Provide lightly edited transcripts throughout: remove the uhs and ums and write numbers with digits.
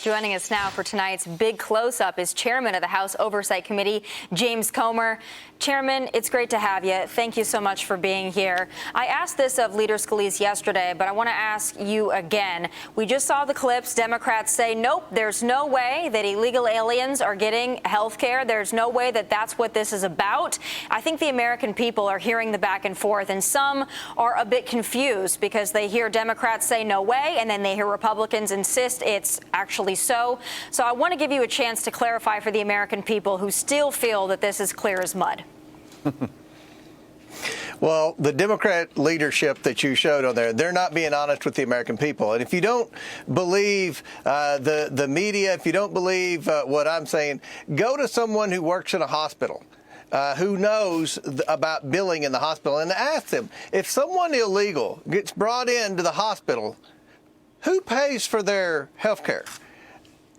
Joining us now for tonight's big close-up is Chairman of the House Oversight Committee, James Comey. Chairman, it's great to have you. Thank you so much for being here. I asked this of Leader Scalise yesterday, but I want to ask you again. We just saw the clips. Democrats say, nope, there's no way that illegal aliens are getting health care. There's no way that that's what this is about. I think the American people are hearing the back and forth, and some are a bit confused because they hear Democrats say no way, and then they hear Republicans insist it's actually so. So I want to give you a chance to clarify for the American people who still feel that this is clear as mud. Well, the Democrat leadership that you showed on there, they're not being honest with the American people. And if you don't believe the media, if you don't believe what I'm saying, go to someone who works in a hospital. Who knows about billing in the hospital, and ask them, if someone illegal gets brought into the hospital, who pays for their health care?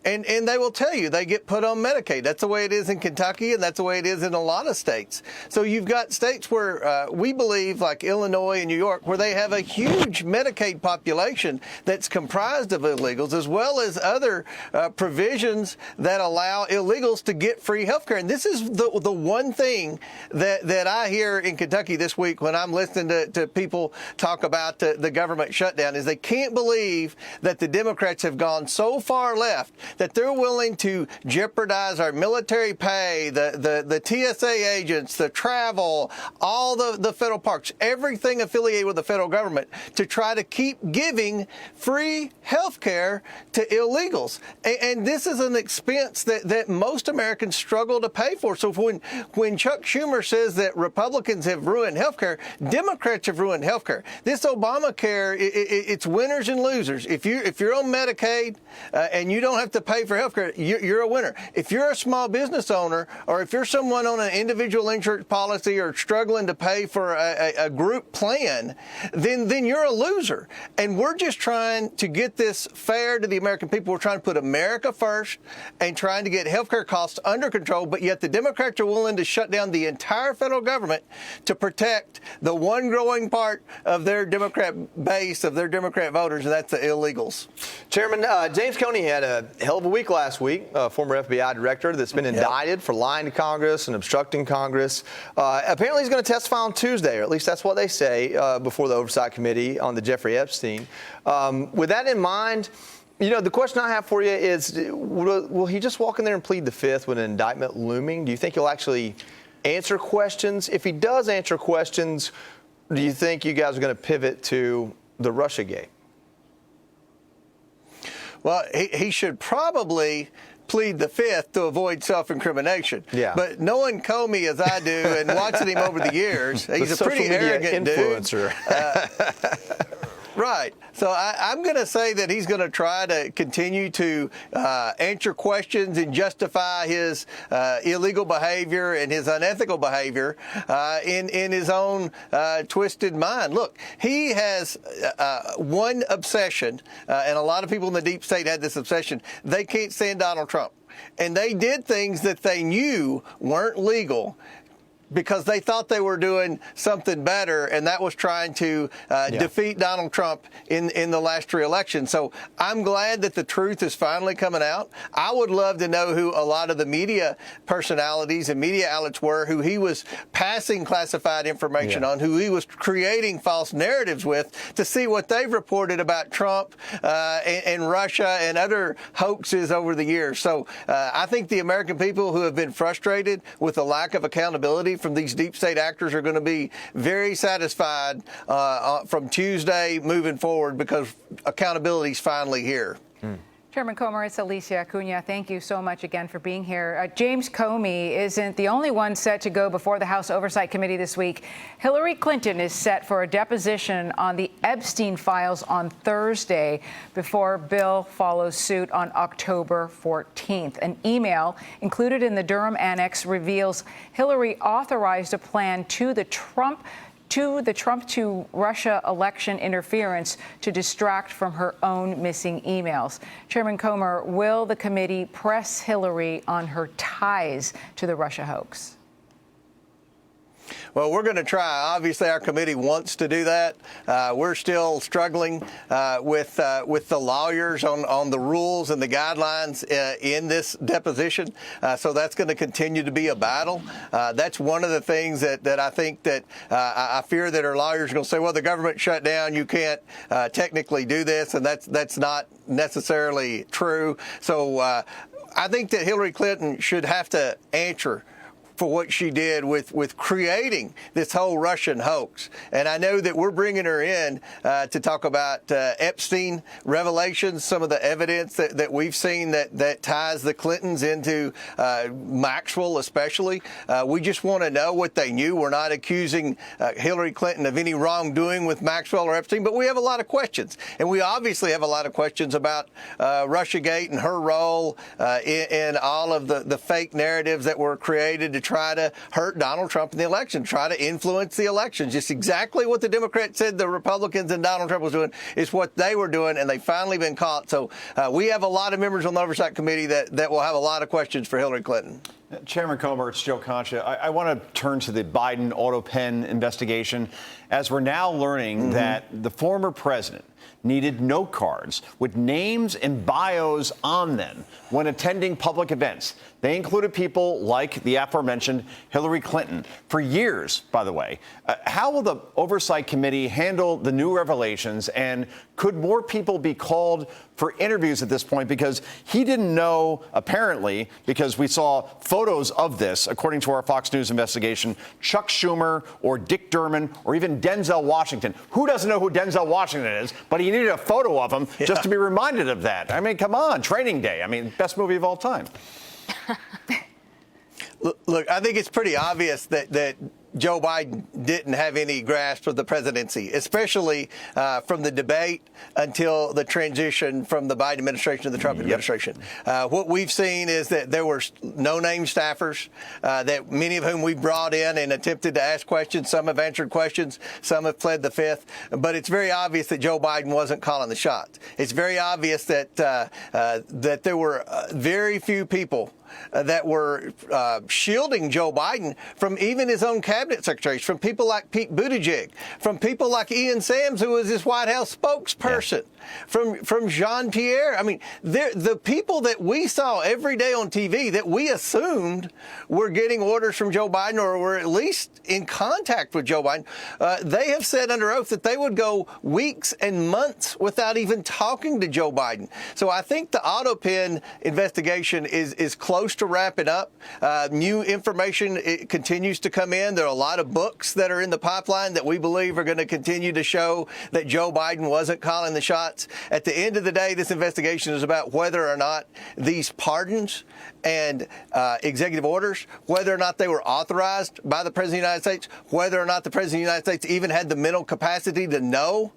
And they will tell you they get put on Medicaid. That's the way it is in Kentucky, and that's the way it is in a lot of states. So you've got states where we believe, like Illinois and New York, where they have a huge Medicaid population that's comprised of illegals, as well as other provisions that allow illegals to get free health care. And this is the one thing that I hear in Kentucky this week when I'm listening to people talk about the government shutdown, is they can't believe that the Democrats have gone so far left that they're willing to jeopardize our military pay, the TSA agents, the travel, all the federal parks, everything affiliated with the federal government, to try to keep giving free health care to illegals. And this is an expense that most Americans struggle to pay for. So when Chuck Schumer says that Republicans have ruined health care, Democrats have ruined health care. This Obamacare, it's winners and losers. If you're on Medicaid and you don't have to pay for health care, you're a winner. If you're a small business owner, or if you're someone on an individual insurance policy or struggling to pay for a group plan, then you're a loser. And we're just trying to get this fair to the American people. We're trying to put America first and trying to get health care costs under control, but yet the Democrats are willing to shut down the entire federal government to protect the one growing part of their Democrat base, of their Democrat voters, and that's the illegals. Chairman, James Comey had a hell of a week last week, former FBI director that's been indicted for lying to Congress and obstructing Congress. Apparently he's going to testify on Tuesday, or at least that's what they say, before the Oversight Committee on the Jeffrey Epstein. With that in mind, you know, the question I have for you is, will he just walk in there and plead the fifth with an indictment looming? Do you think he'll actually answer questions? If he does answer questions, do you think you guys are going to pivot to the Russiagate? Well, he should probably plead the fifth to avoid self-incrimination. Yeah. But knowing Comey as I do and watching him over the years, he's a pretty arrogant influencer. Dude. Right. So I'm going to say that he's going to try to continue to answer questions and justify his illegal behavior and his unethical behavior in his own twisted mind. Look, he has one obsession, and a lot of people in the deep state had this obsession. They can't stand Donald Trump. And they did things that they knew weren't legal because they thought they were doing something better, and that was trying to defeat Donald Trump in the last re-election. So I'm glad that the truth is finally coming out. I would love to know who a lot of the media personalities and media outlets were, who he was passing classified information on, who he was creating false narratives with, to see what they've reported about Trump and Russia and other hoaxes over the years. So I think the American people who have been frustrated with the lack of accountability from these deep state actors are going to be very satisfied from Tuesday moving forward, because accountability is finally here. Chairman Comey, it's Alicia Acuna. Thank you so much again for being here. James Comey isn't the only one set to go before the House Oversight Committee this week. Hillary Clinton is set for a deposition on the Epstein files on Thursday before Bill follows suit on October 14th. An email included in the Durham Annex reveals Hillary authorized a plan to the Trump to Russia election interference to distract from her own missing emails. Chairman Comey, will the committee press Hillary on her ties to the Russia hoax? Well, we're going to try. Obviously, our committee wants to do that. We're still struggling with the lawyers on the rules and the guidelines in this deposition. So that's going to continue to be a battle. That's one of the things that I think that I fear that our lawyers are going to say, well, the government shut down. You can't technically do this. And that's not necessarily true. So I think that Hillary Clinton should have to answer for what she did with creating this whole Russian hoax. And I know that we're bringing her in to talk about Epstein revelations, some of the evidence that we've seen that ties the Clintons into Maxwell especially. We just want to know what they knew. We're not accusing Hillary Clinton of any wrongdoing with Maxwell or Epstein, but we have a lot of questions. And we obviously have a lot of questions about Russiagate and her role in all of the fake narratives that were created to try to hurt Donald Trump in the election, try to influence the election. Just exactly what the Democrats said the Republicans and Donald Trump was doing is what they were doing, and they've finally been caught. So we have a lot of members on the Oversight Committee that will have a lot of questions for Hillary Clinton. Chairman Comer, it's Joe Concha. I want to turn to the Biden autopen investigation, as we're now learning that the former president needed note cards with names and bios on them when attending public events. They included people like the aforementioned Hillary Clinton. For years, by the way. How will the Oversight Committee handle the new revelations, and could more people be called for interviews at this point? Because he didn't know, apparently, because we saw photos of this, according to our Fox News investigation, Chuck Schumer or Dick Durbin or even Denzel Washington. Who doesn't know who Denzel Washington is? But he needed a photo of him just to be reminded of that. I mean, come on, Training Day. I mean, best movie of all time. Look, I think it's pretty obvious that Joe Biden didn't have any grasp of the presidency, especially from the debate until the transition from the Biden administration to the Trump administration. What we've seen is that there were no-name staffers, that many of whom we brought in and attempted to ask questions. Some have answered questions. Some have pled the fifth. But it's very obvious that Joe Biden wasn't calling the shots. It's very obvious that that there were very few people that were shielding Joe Biden from even his own cabinet secretaries, from people like Pete Buttigieg, from people like Ian Sams, who was his White House spokesperson, from Jean-Pierre. I mean, the people that we saw every day on TV that we assumed were getting orders from Joe Biden or were at least in contact with Joe Biden, they have said under oath that they would go weeks and months without even talking to Joe Biden. So I think the autopen investigation is close to wrapping up. New information continues to come in. There are a lot of books that are in the pipeline that we believe are going to continue to show that Joe Biden wasn't calling the shots. At the end of the day, this investigation is about whether or not these pardons and executive orders, whether or not they were authorized by the President of the United States, whether or not the President of the United States even had the mental capacity to know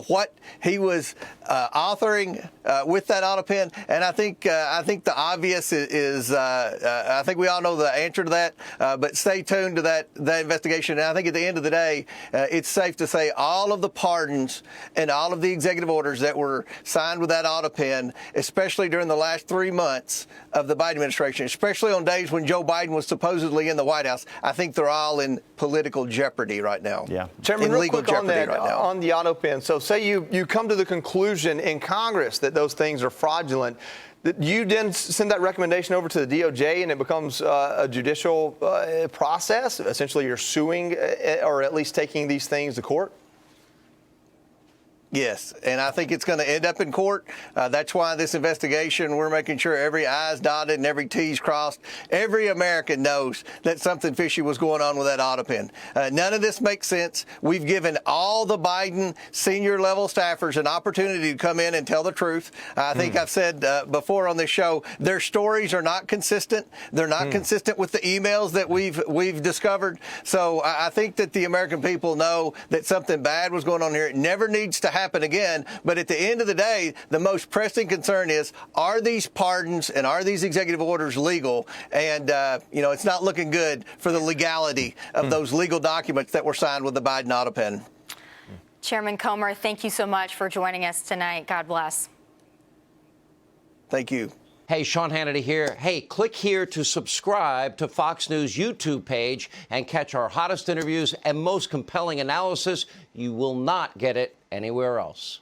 what he was authoring with that autopen. And I think the obvious is I think we all know the answer to that, but stay tuned to that investigation. And I think at the end of the day, it's safe to say all of the pardons and all of the executive orders that were signed with that autopen, especially during the last 3 months of the Biden administration, especially on days when Joe Biden was supposedly in the White House, I think they're all in political jeopardy right now. Yeah. Chairman, real quick on that, on the autopen. So say you come to the conclusion in Congress that those things are fraudulent. You then send that recommendation over to the DOJ and it becomes a judicial process. Essentially, you're suing or at least taking these things to court. Yes, and I think it's going to end up in court. That's why this investigation, we're making sure every I's dotted and every T's crossed. Every American knows that something fishy was going on with that autopen. None of this makes sense. We've given all the Biden senior level staffers an opportunity to come in and tell the truth. I think I've said before on this show, their stories are not consistent. They're not consistent with the emails that we've discovered. So I think that the American people know that something bad was going on here. It never needs to happen again. But at the end of the day, the most pressing concern is, are these pardons and are these executive orders legal? And, it's not looking good for the legality of those legal documents that were signed with the Biden autopen. Chairman Comer, thank you so much for joining us tonight. God bless. Thank you. Hey, Sean Hannity here. Hey, click here to subscribe to Fox News YouTube page and catch our hottest interviews and most compelling analysis. You will not get it anywhere else.